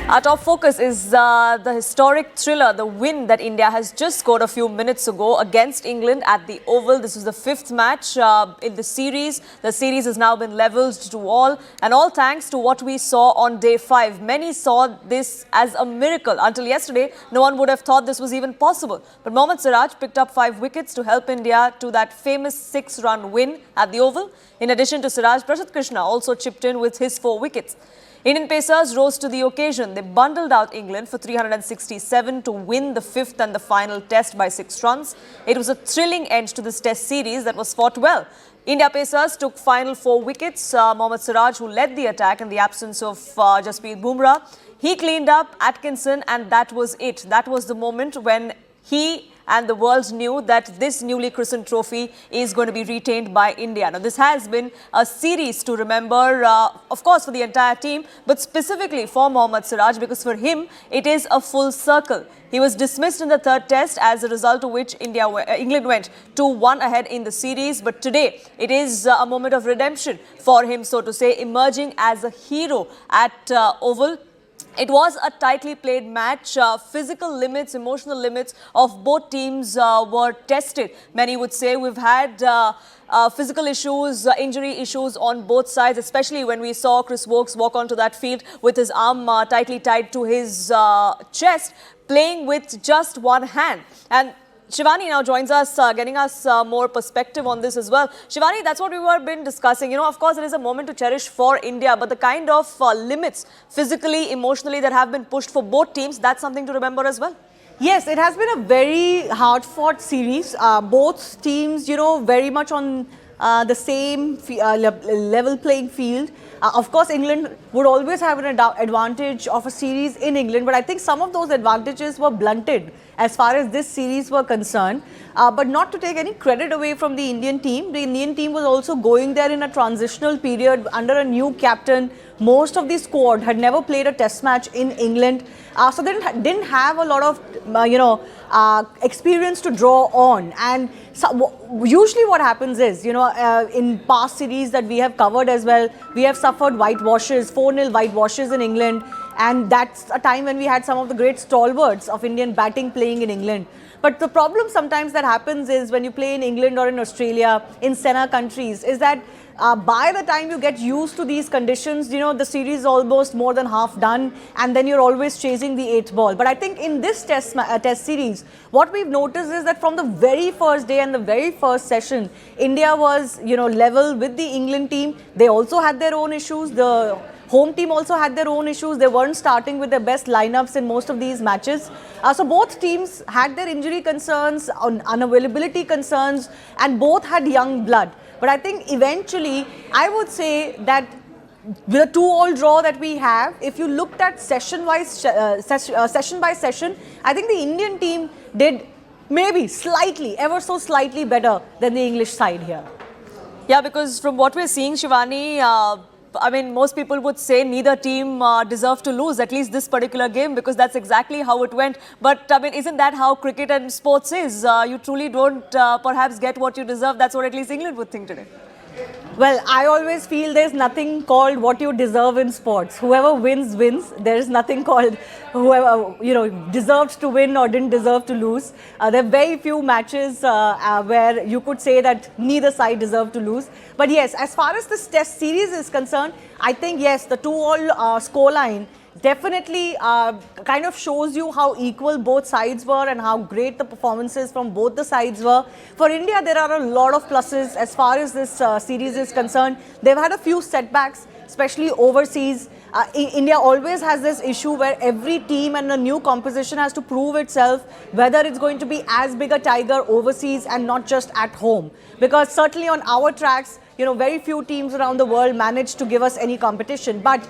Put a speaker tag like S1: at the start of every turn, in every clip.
S1: Our top focus is the historic thriller, the win that India has just scored a few minutes ago against England at the Oval. This is the fifth match in the series. The series has now been levelled to all, and all thanks to what we saw on day 5. Many saw this as a miracle. Until yesterday, no one would have thought this was even possible. But Mohammed Siraj picked up 5 wickets to help India to that famous 6-run win at the Oval. In addition to Siraj, Prasidh Krishna also chipped in with his 4 wickets. Indian pacers rose to the occasion. They bundled out England for 367 to win the 5th and the final test by 6 runs. It was a thrilling end to this test series that was fought well. India pacers took final 4 wickets. Mohammed Siraj, who led the attack in the absence of Jasprit Bumrah, he cleaned up Atkinson, and that was it. That was the moment when he and the world knew that this newly christened trophy is going to be retained by India. Now, this has been a series to remember, of course, for the entire team, but specifically for Mohammed Siraj, because for him, it is a full circle. He was dismissed in the 3rd test, as a result of which England went 2-1 ahead in the series. But today, it is a moment of redemption for him, so to say, emerging as a hero at Oval. It was a tightly played match. Physical limits, emotional limits of both teams were tested. Many would say we've had physical issues, injury issues on both sides, especially when we saw Chris Woakes walk onto that field with his arm tightly tied to his chest, playing with just one hand. And Shivani now joins us, getting us more perspective on this as well. Shivani, that's what we were been discussing. You know, of course, it is a moment to cherish for India, but the kind of limits physically, emotionally that have been pushed for both teams, that's something to remember as well.
S2: Yes, it has been a very hard-fought series. Both teams, you know, very much on the same level playing field. Of course, England would always have an advantage of a series in England, but I think some of those advantages were blunted as far as this series were concerned. But not to take any credit away from the Indian team. The Indian team was also going there in a transitional period under a new captain. Most of the squad had never played a test match in England. So they didn't have a lot of, experience to draw on. And so, usually what happens is, in past series that we have covered as well, we have suffered whitewashes, 4-0 whitewashes in England. And that's a time when we had some of the great stalwarts of Indian batting playing in England. But the problem sometimes that happens is when you play in England or in Australia, in Senna countries, is that by the time you get used to these conditions, the series is almost more than half done, and then you're always chasing the 8th ball. But I think in this test series, what we've noticed is that from the very first day and the very first session, India was, level with the England team. They also had their own issues. The home team also had their own issues. They weren't starting with their best lineups in most of these matches. So both teams had their injury concerns, unavailability concerns, and both had young blood. But I think eventually, I would say that the 2-all draw that we have, if you looked at session by session, I think the Indian team did maybe slightly, ever so slightly better than the English side here.
S1: Yeah, because from what we're seeing, Shivani, I mean, most people would say neither team deserved to lose, at least this particular game, because that's exactly how it went. But, I mean, isn't that how cricket and sports is? You truly don't perhaps get what you deserve. That's what at least England would think today.
S2: Well, I always feel there's nothing called what you deserve in sports. Whoever wins, wins. There is nothing called whoever, deserved to win or didn't deserve to lose. There are very few matches where you could say that neither side deserved to lose. But yes, as far as this test series is concerned, I think, yes, the 2-all scoreline definitely kind of shows you how equal both sides were and how great the performances from both the sides were. For India, there are a lot of pluses as far as this series is concerned. They've had a few setbacks, especially overseas. India always has this issue where every team and a new composition has to prove itself whether it's going to be as big a tiger overseas and not just at home. Because certainly on our tracks, very few teams around the world manage to give us any competition. But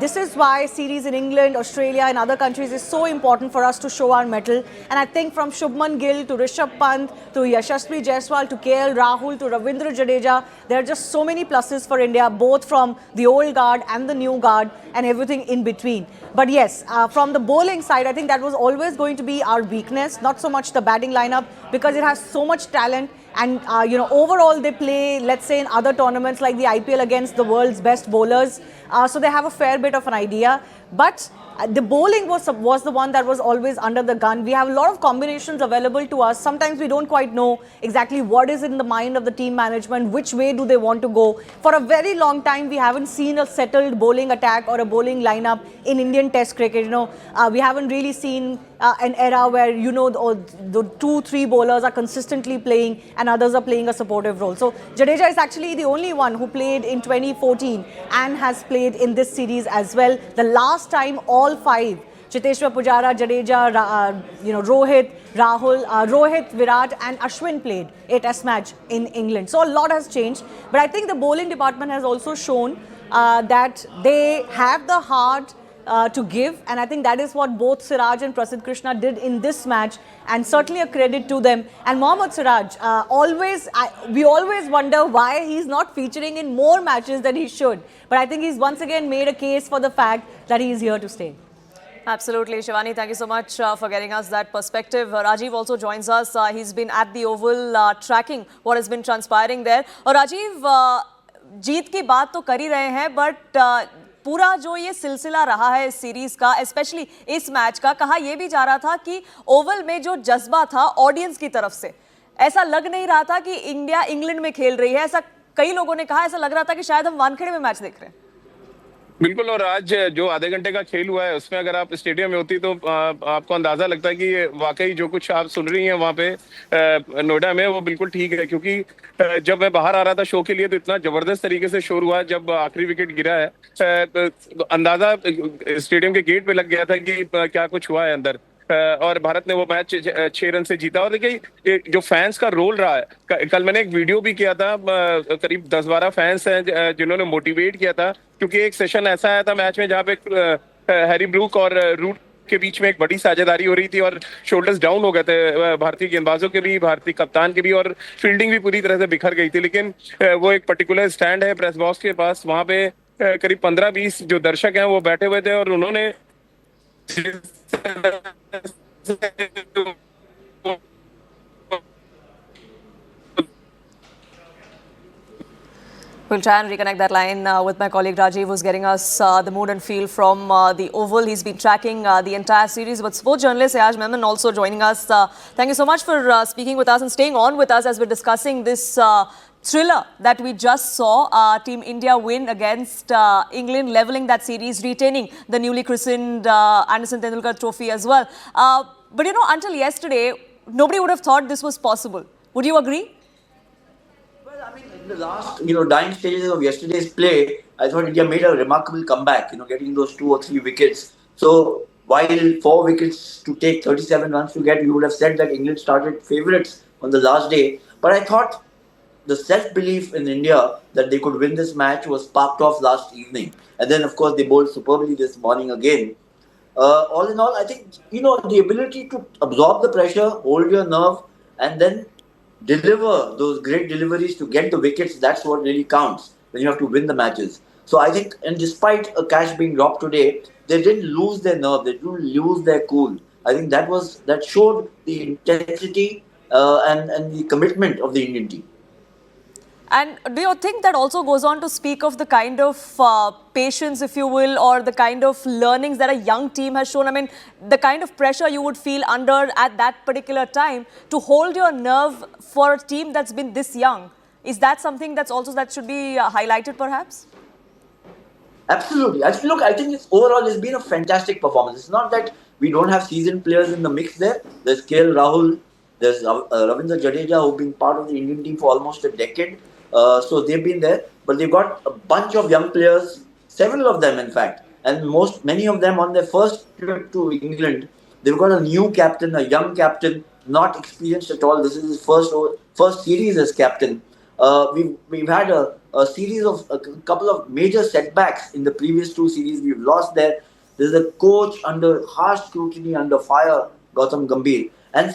S2: this is why series in England, Australia and other countries is so important for us to show our mettle. And I think from Shubman Gill to Rishabh Pant to Yashasvi Jaiswal to KL Rahul to Ravindra Jadeja, there are just so many pluses for India, both from the old guard and the new guard and everything in between. But yes, from the bowling side, I think that was always going to be our weakness, not so much the batting lineup, because it has so much talent. And, overall they play, let's say in other tournaments like the IPL against the world's best bowlers. So they have a fair bit of an idea. But the bowling was the one that was always under the gun. We have a lot of combinations available to us. Sometimes we don't quite know exactly what is in the mind of the team management, which way do they want to go. For a very long time, we haven't seen a settled bowling attack or a bowling lineup in Indian Test cricket. We haven't really seen an era where, the 2-3 bowlers are consistently playing and others are playing a supportive role. So Jadeja is actually the only one who played in 2014 and has played in this series as well. The last time all five, Cheteshwar Pujara, Jadeja, Rohit, Rahul, Rohit, Virat and Ashwin played a test match in England. So a lot has changed. But I think the bowling department has also shown that they have the heart to give, and I think that is what both Siraj and Prasidh Krishna did in this match, and certainly a credit to them. And Mohammed Siraj, we always wonder why he's not featuring in more matches than he should. But I think he's once again made a case for the fact that he is here to stay.
S1: Absolutely. Shivani, thank you so much for getting us that perspective. Rajiv also joins us. He's been at the Oval tracking what has been transpiring there. और राजीव, जीत की बात तो कर ही रहे हैं, but पूरा जो ये सिलसिला रहा है इस सीरीज का, स्पेशली इस मैच का, कहा यह भी जा रहा था कि ओवल में जो जज्बा था ऑडियंस की तरफ से, ऐसा लग नहीं रहा था कि इंडिया इंग्लैंड में खेल रही है. ऐसा कई लोगों ने कहा, ऐसा लग रहा था कि शायद हम वानखेड़े में मैच देख रहे हैं.
S3: बिल्कुल. और आज जो आधे घंटे का खेल हुआ है उसमें अगर आप स्टेडियम में होती तो आपको अंदाजा लगता है कि वाकई जो कुछ आप सुन रही हैं वहां पे नोएडा में वो बिल्कुल ठीक है. क्योंकि जब मैं बाहर आ रहा था शो के लिए तो इतना जबरदस्त तरीके से शोर हुआ जब आखिरी विकेट गिरा है. अंदाजा स्टेडियम के गेट पे लग गया था कि क्या कुछ हुआ है अंदर. और भारत ने वो मैच 6 रन से जीता. और देखिए जो फैंस का रोल रहा है, कल मैंने एक वीडियो भी किया था, करीब 10-12 फैंस हैं जिन्होंने मोटिवेट किया था. क्योंकि एक सेशन ऐसा आया था मैच में जहाँ पे हैरी ब्रूक और रूट के बीच में एक बड़ी साझेदारी हो रही थी और शोल्डर्स डाउन हो गए थे भारतीय गेंदबाजों के भी, भारतीय कप्तान के भी, और फील्डिंग भी पूरी तरह से बिखर गई थी. लेकिन वो एक पर्टिकुलर स्टैंड है प्रेस बॉक्स के पास, वहां पे करीब 15-20 जो दर्शक हैं वो बैठे हुए थे और उन्होंने
S1: We'll try and reconnect that line with my colleague Rajiv, who's getting us the mood and feel from the Oval. He's been tracking the entire series. But sports journalist Ayaj Memon also joining us. Thank you so much for speaking with us and staying on with us as we're discussing this thriller that we just saw. Team India win against England, levelling that series, retaining the newly christened Anderson Tendulkar Trophy as well. But until yesterday, nobody would have thought this was possible. Would you agree?
S4: In the last, dying stages of yesterday's play, I thought India made a remarkable comeback, getting those 2 or 3 wickets. So, while 4 wickets to take 37 runs to get, you would have said that England started favourites on the last day. But I thought the self-belief in India that they could win this match was sparked off last evening. And then, of course, they bowled superbly this morning again. All in all, I think, the ability to absorb the pressure, hold your nerve, and then deliver those great deliveries to get the wickets, that's what really counts when you have to win the matches. So I think, and despite a catch being dropped today, they didn't lose their nerve, they didn't lose their cool. I think that showed the intensity and the commitment of the Indian team.
S1: And do you think that also goes on to speak of the kind of patience, if you will, or the kind of learnings that a young team has shown? I mean, the kind of pressure you would feel under at that particular time to hold your nerve for a team that's been this young. Is that something that should be highlighted perhaps?
S4: Absolutely. I think overall it's been a fantastic performance. It's not that we don't have seasoned players in the mix there. There's KL Rahul, there's Ravindra Jadeja, who've been part of the Indian team for almost a decade. So they've been there, but they've got a bunch of young players, several of them in fact, and many of them on their first trip to England. They've got a new captain, a young captain, not experienced at all. This is his first series as captain. We've had a series of a couple of major setbacks in the previous 2 series. We've lost there. There's a coach under harsh scrutiny, under fire, Gautam Gambhir, and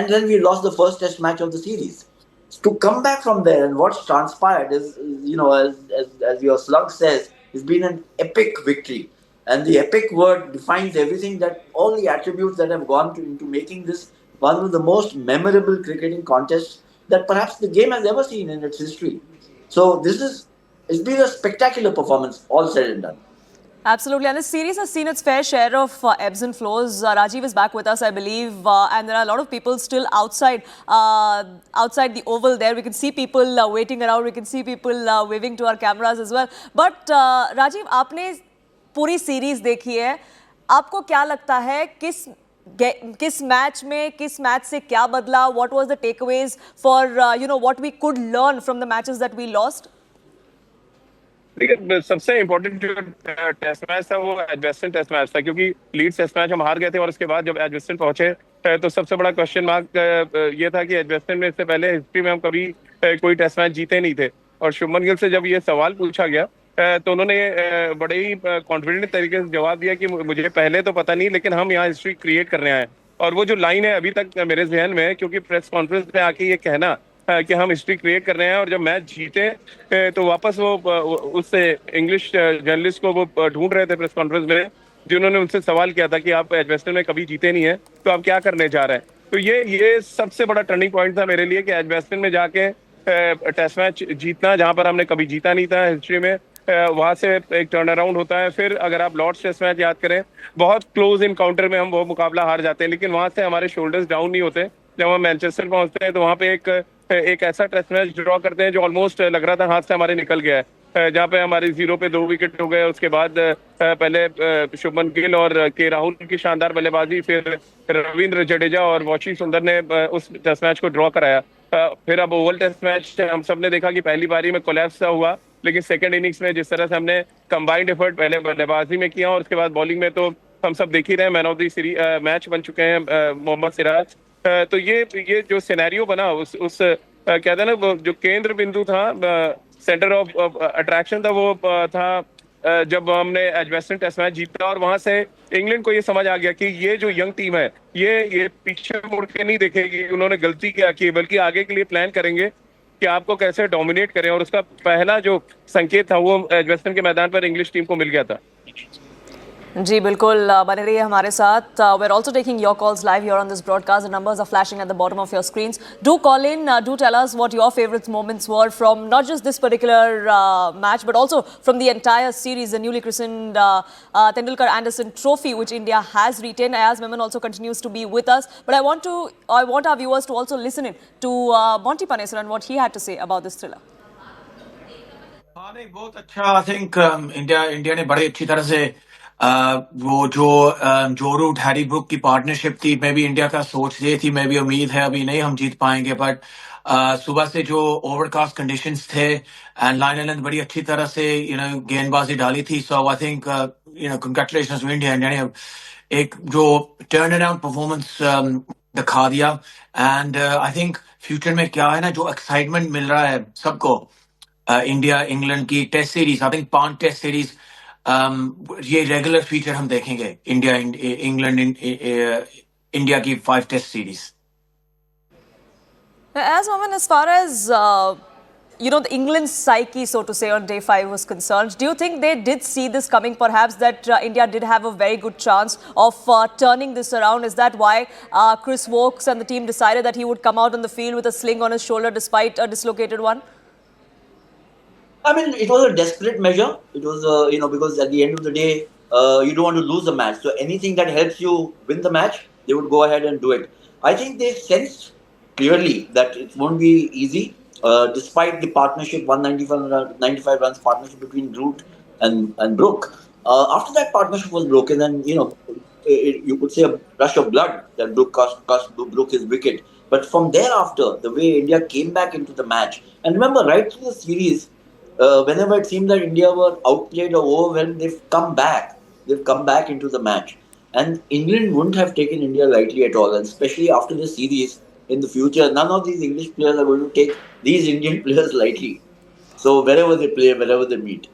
S4: then we lost the first Test match of the series. To come back from there and what's transpired is, as your slug says, it's been an epic victory. And the epic word defines everything, that all the attributes that have gone into making this one of the most memorable cricketing contests that perhaps the game has ever seen in its history. So it's been a spectacular performance, all said and done.
S1: Absolutely, and the series has seen its fair share of ebbs and flows. Rajiv is back with us, I believe, and there are a lot of people still outside the oval. There, we can see people waiting around. We can see people waving to our cameras as well. But Rajiv, आपने पूरी series देखी है. आपको क्या लगता है किस match से क्या बदला? What was the takeaways for what we could learn from the matches that we lost?
S3: देखिए सबसे इम्पोर्टेंट जो टेस्ट मैच था वो एजबेस्टन टेस्ट मैच था, क्योंकि लीड्स टेस्ट मैच हम हार गए थे और उसके बाद जब एजबेस्टन पहुंचे तो सबसे बड़ा क्वेश्चन मार्क ये था कि एजबेस्टन में इससे पहले हिस्ट्री में हम कभी कोई टेस्ट मैच जीते नहीं थे। और शुभमन गिल से जब ये सवाल पूछा गया तो उन्होंने बड़े ही कॉन्फिडेंट तरीके से जवाब दिया कि मुझे पहले तो पता नहीं, लेकिन हम यहाँ हिस्ट्री क्रिएट करने आए। और वो जो लाइन है अभी तक मेरे जहन में है, क्योंकि प्रेस कॉन्फ्रेंस में आके ये कहना कि हम हिस्ट्री क्रिएट कर रहे हैं और जब मैच जीते तो वापस वो उससे इंग्लिश जर्नलिस्ट को वो ढूंढ रहे थे प्रेस कॉन्फ्रेंस में, जिन्होंने उनसे सवाल किया था कि आप एजबेस्टन में कभी जीते नहीं है तो आप क्या करने जा रहे हैं। तो ये सबसे बड़ा टर्निंग पॉइंट था मेरे लिए कि एजबेस्टन में जाके टेस्ट मैच जीतना, जहां पर हमने कभी जीता नहीं था हिस्ट्री में, वहां से एक टर्न अराउंड होता है। फिर अगर आप लॉर्ड्स टेस्ट मैच याद करें, बहुत क्लोज इनकाउंटर में हम वो मुकाबला हार जाते हैं, लेकिन वहां से हमारे शोल्डर्स डाउन नहीं होते। जब हम मैनचेस्टर पहुंचते हैं तो वहां पे एक ऐसा टेस्ट मैच ड्रॉ करते हैं जो ऑलमोस्ट लग रहा था हाथ से हमारे निकल गया है, जहाँ पे हमारे 0 पे 2 विकेट हो गए। उसके बाद पहले शुभमन गिल और के राहुल की शानदार बल्लेबाजी, फिर रविंद्र जडेजा और वॉशिंग सुंदर ने उस टेस्ट मैच को ड्रॉ कराया। फिर अब ओवल टेस्ट मैच हम सब ने देखा कि पहली पारी में कोलैप्स हुआ, लेकिन सेकंड इनिंग्स में जिस तरह से हमने कंबाइंड एफर्ट पहले बल्लेबाजी में किया और उसके बाद बॉलिंग में, तो हम सब देख ही रहे हैं man of the series match बन चुके हैं मोहम्मद सिराज। तो ये जो सिनेरियो बना उस कहते हैं ना वो जो केंद्र बिंदु था, सेंटर ऑफ अट्रैक्शन था, वो था जब हमने एजबेस्टन टेस्ट मैच जीता और वहां से इंग्लैंड को ये समझ आ गया कि ये जो यंग टीम है ये पीछे मुड़ के नहीं देखेगी, उन्होंने गलती क्या की, बल्कि आगे के लिए प्लान करेंगे कि आपको कैसे डोमिनेट करें। और उसका पहला जो संकेत था वो एजबेस्टन के मैदान पर इंग्लिश टीम को मिल गया था।
S1: जी बिल्कुल, बने रहिए हमारे साथ। We're also taking your calls live here on this broadcast. The numbers are flashing at the bottom of your screens. Do call in, do tell us what your favorite moments were from not just this particular match, but also from the entire series, the newly christened Tendulkar-Anderson Trophy, which India has retained. Ayaz Memon also continues to be with us, but I want our viewers to also listen in to Monty Panesar and what he had to say about this thriller.
S5: हाँ नहीं, बहुत अच्छा। I think India ने बड़ी अच्छी तरह से वो जो जो रूट हैरी ब्रुक की पार्टनरशिप थी, मैं भी इंडिया का सोच ये थी, मैं भी उम्मीद है अभी नहीं हम जीत पाएंगे, बट सुबह से जो ओवरकास्ट कंडीशंस थे एंड लाइन लेंथ बड़ी अच्छी तरह से गेंदबाजी डाली थी। So I think congratulations to India ने एक जो टर्न अराउंड परफॉर्मेंस दिखा दिया। एंड आई थिंक फ्यूचर में क्या है ना, जो एक्साइटमेंट मिल रहा है सबको इंडिया इंग्लैंड की test series, I think 5 test series ये रेगुलर फीचर हम देखेंगे इंडिया इंग्लैंड इंडिया की 5 test series.
S1: As Mohammed, as far as the England's psyche, so to say, on day 5 was concerned, do you think they did see this coming? Perhaps that India did have a very good chance of turning this around. Is that why Chris Woakes and the team decided that he would come out on the field with a sling on his shoulder despite a dislocated one?
S4: I mean, it was a desperate measure. It was, because at the end of the day, you don't want to lose the match. So anything that helps you win the match, they would go ahead and do it. I think they sensed clearly that it won't be easy, despite the partnership, 195 runs partnership between Root and Brook. After that partnership was broken, and you could say a rush of blood that Brook cost Brook his wicket. But from thereafter, the way India came back into the match, and remember, right through the series, whenever it seemed that India were outplayed or overwhelmed, they've come back. They've come back into the match. And England wouldn't have taken India lightly at all. And especially after the series, in the future, none of these English players are going to take these Indian players lightly. So wherever they play, wherever they meet.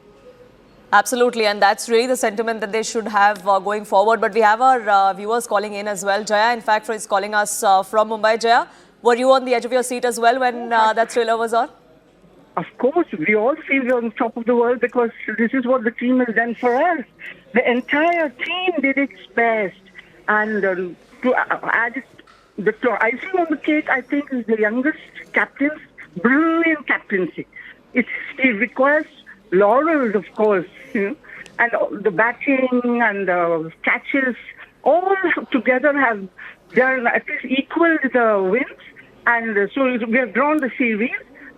S1: Absolutely, and that's really the sentiment that they should have going forward. But we have our viewers calling in as well. Jaya, in fact, is calling us from Mumbai. Jaya, were you on the edge of your seat as well when that thriller was on?
S6: Of course, we all feel we're on top of the world because this is what the team has done for us. The entire team did its best. And to add the icing on the cake, I think, is the youngest captain's brilliant captaincy. It requires laurels, of course, and the batting and the catches all together have done at least equal the wins. And so we have drawn the series.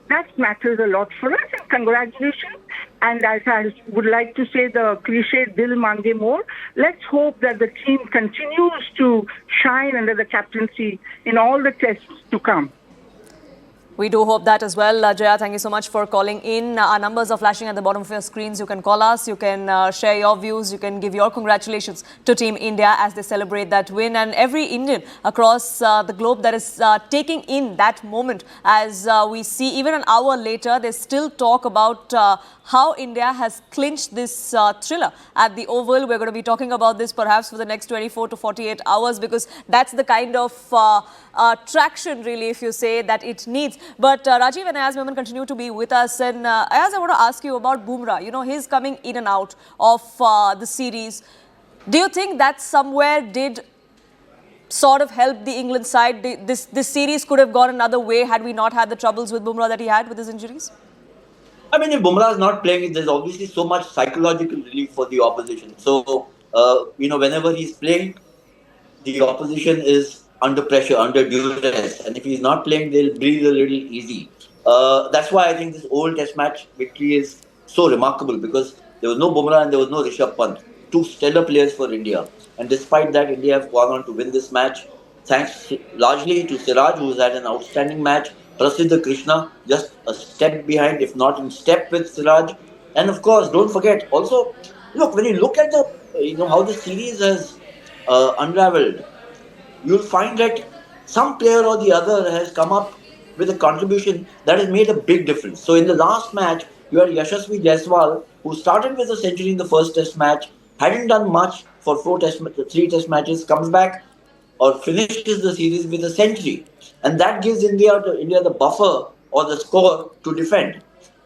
S6: That matters a lot for us, and congratulations. And as I would like to say the cliche, Dil Mange More, let's hope that the team continues to shine under the captaincy in all the tests to come.
S1: We do hope that as well. Jaya, thank you so much for calling in. Our numbers are flashing at the bottom of your screens. You can call us, you can share your views, you can give your congratulations to Team India as they celebrate that win. And every Indian across the globe that is taking in that moment, as we see even an hour later, they still talk about how India has clinched this thriller at the Oval. We're going to be talking about this perhaps for the next 24 to 48 hours, because that's the kind of traction, really, if you say, that it needs. But Rajiv and Ayaz Memon continue to be with us. And Ayaz, I want to ask you about Bumrah. You know, he's coming in and out of the series. Do you think that somewhere did sort of help the England side? This series could have gone another way had we not had the troubles with Bumrah that he had with his injuries?
S4: I mean, if Bumrah is not playing, there's obviously so much psychological relief for the opposition. So, whenever he's playing, the opposition is under pressure, under duress. And if he's not playing, they'll breathe a little easy. That's why I think this old test match victory is so remarkable, because there was no Bumrah and there was no Rishabh Pant. Two stellar players for India. And despite that, India have gone on to win this match, thanks largely to Siraj, who's had an outstanding match. Prasidh Krishna, just a step behind, if not in step with Siraj. And of course, don't forget, also, look, when you look at the, how the series has unraveled, you'll find that some player or the other has come up with a contribution that has made a big difference. So in the last match, you had Yashasvi Jaiswal, who started with a century in the first test match, hadn't done much for three test matches, comes back or finishes the series with a century. And that gives India the buffer or the score to defend.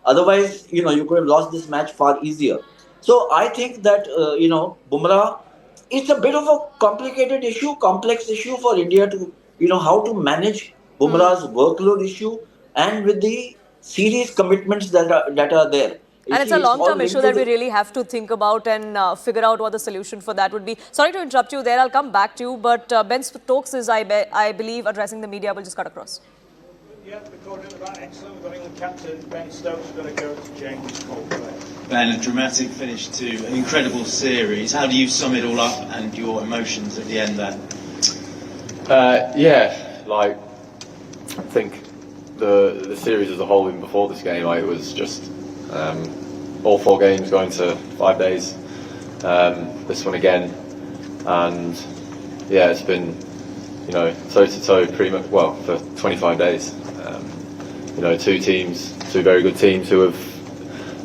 S4: Otherwise, you could have lost this match far easier. So I think that, Bumrah, it's a bit of a complicated issue, complex issue for India to, how to manage Bumrah's workload issue and with the series commitments that are there.
S1: And it's a long-term issue that we really have to think about and figure out what the solution for that would be. Sorry to interrupt you there. I'll come back to you. But Ben Stokes is, I believe, addressing the media. We'll just cut across.
S7: Yeah, recording about excellent. We've got England captain Ben Stokes going to go to James Coldplay.
S8: Ben, a dramatic finish to an incredible series. How do you sum it all up and your emotions at the end there?
S9: I think the series as a whole, even before this game, it was just all 4 games going to 5 days. This one again, and yeah, it's been toe to toe pretty much for 25 days. Two very good teams who have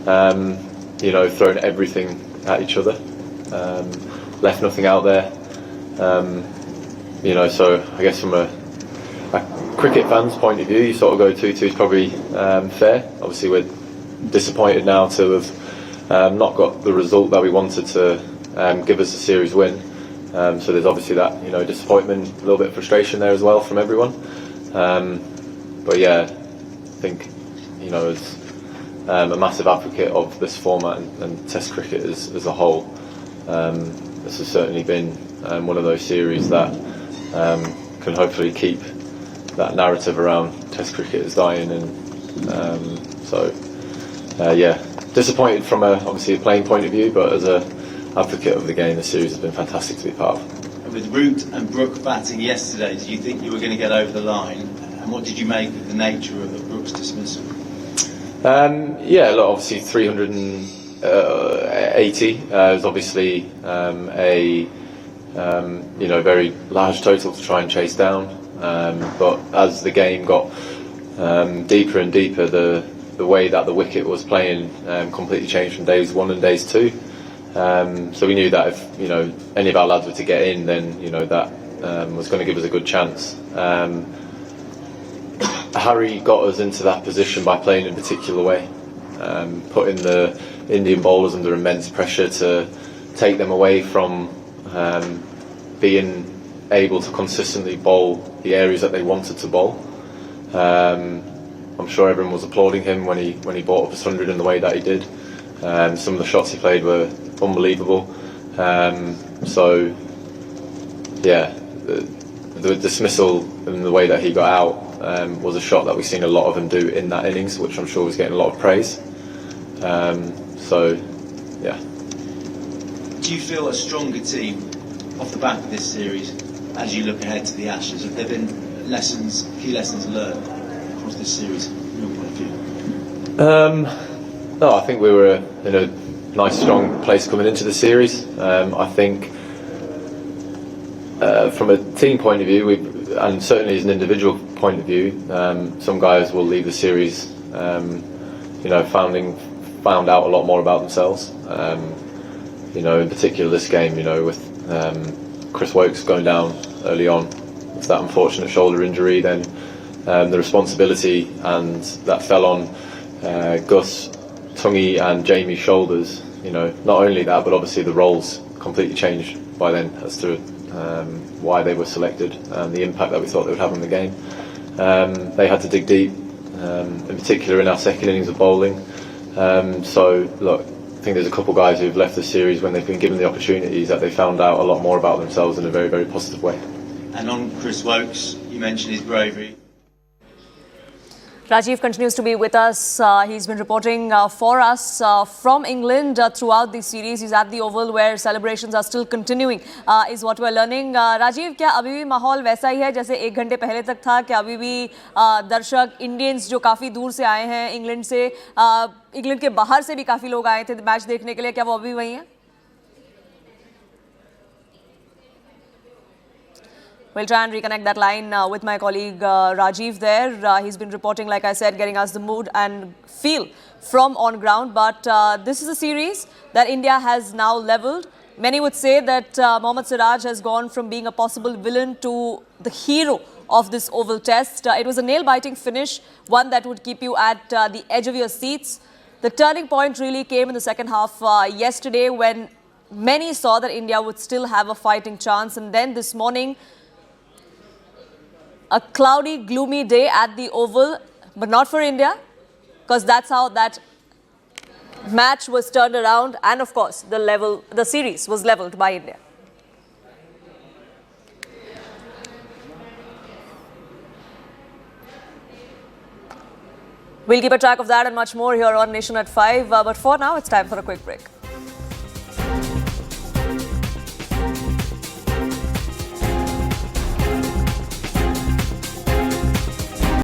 S9: thrown everything at each other, left nothing out there. So I guess from a cricket fan's point of view, you sort of go 2-2 is probably fair. Obviously, we're disappointed now to have not got the result that we wanted to give us a series win. So there's obviously that disappointment, a little bit of frustration there as well from everyone. But yeah, I think as a massive advocate of this format and Test cricket as a whole, this has certainly been one of those series that can hopefully keep that narrative around Test cricket as dying. And disappointed from obviously a playing point of view, but as a advocate of the game, the series has been fantastic to be part of.
S8: With Root and Brook batting yesterday, did you think you were going to get over the line? And what did you make of the nature of Brook's dismissal?
S9: Obviously 380 is obviously a very large total to try and chase down. But as the game got deeper and deeper, the way that the wicket was playing completely changed from days 1 and days 2. So we knew that if any of our lads were to get in, then that was going to give us a good chance. Harry got us into that position by playing in a particular way, putting the Indian bowlers under immense pressure to take them away from being able to consistently bowl the areas that they wanted to bowl. I'm sure everyone was applauding him when he brought up his 100 in the way that he did. Some of the shots he played were unbelievable. So, yeah, the dismissal and the way that he got out was a shot that we've seen a lot of him do in that innings, which I'm sure was getting a lot of praise. So, yeah.
S8: Do you feel a stronger team off the back of this series as you look ahead to the Ashes? Have there been key lessons learned across this series from your point of view?
S9: No, I think we were in a nice, strong place coming into the series. I think from a team point of view, and certainly as an individual point of view, some guys will leave the series, found out a lot more about themselves. In particular this game, with Chris Woakes going down early on with that unfortunate shoulder injury, then the responsibility and that fell on Gus, Tungi and Jamie's shoulders. Not only that, but obviously the roles completely changed by then as to why they were selected and the impact that we thought they would have on the game. They had to dig deep, in particular in our second innings of bowling. So look, I think there's a couple of guys who've left the series when they've been given the opportunities that they found out a lot more about themselves in a very, very positive way.
S8: And on Chris Woakes, you mentioned his bravery.
S1: Rajiv continues to be with us. He's been reporting for us from England throughout the series. He's at the Oval where celebrations are still continuing, is what we're learning. Rajiv, क्या अभी भी माहौल वैसा ही है जैसे एक घंटे पहले तक था? क्या अभी भी दर्शक इंडियंस जो काफ़ी दूर से आए हैं इंग्लैंड से, इंग्लैंड के बाहर से भी काफ़ी लोग आए थे मैच देखने के लिए, क्या वो अभी वही हैं? We'll try and reconnect that line with my colleague Rajiv there. He's been reporting, like I said, getting us the mood and feel from on ground. But this is a series that India has now levelled. Many would say that Mohammed Siraj has gone from being a possible villain to the hero of this Oval Test. It was a nail-biting finish, one that would keep you at the edge of your seats. The turning point really came in the second half yesterday when many saw that India would still have a fighting chance. And then this morning, a cloudy, gloomy day at the Oval, but not for India, because that's how that match was turned around. And of course, the series was levelled by India. We'll keep a track of that and much more here on Nation at 5. But for now, it's time for a quick break.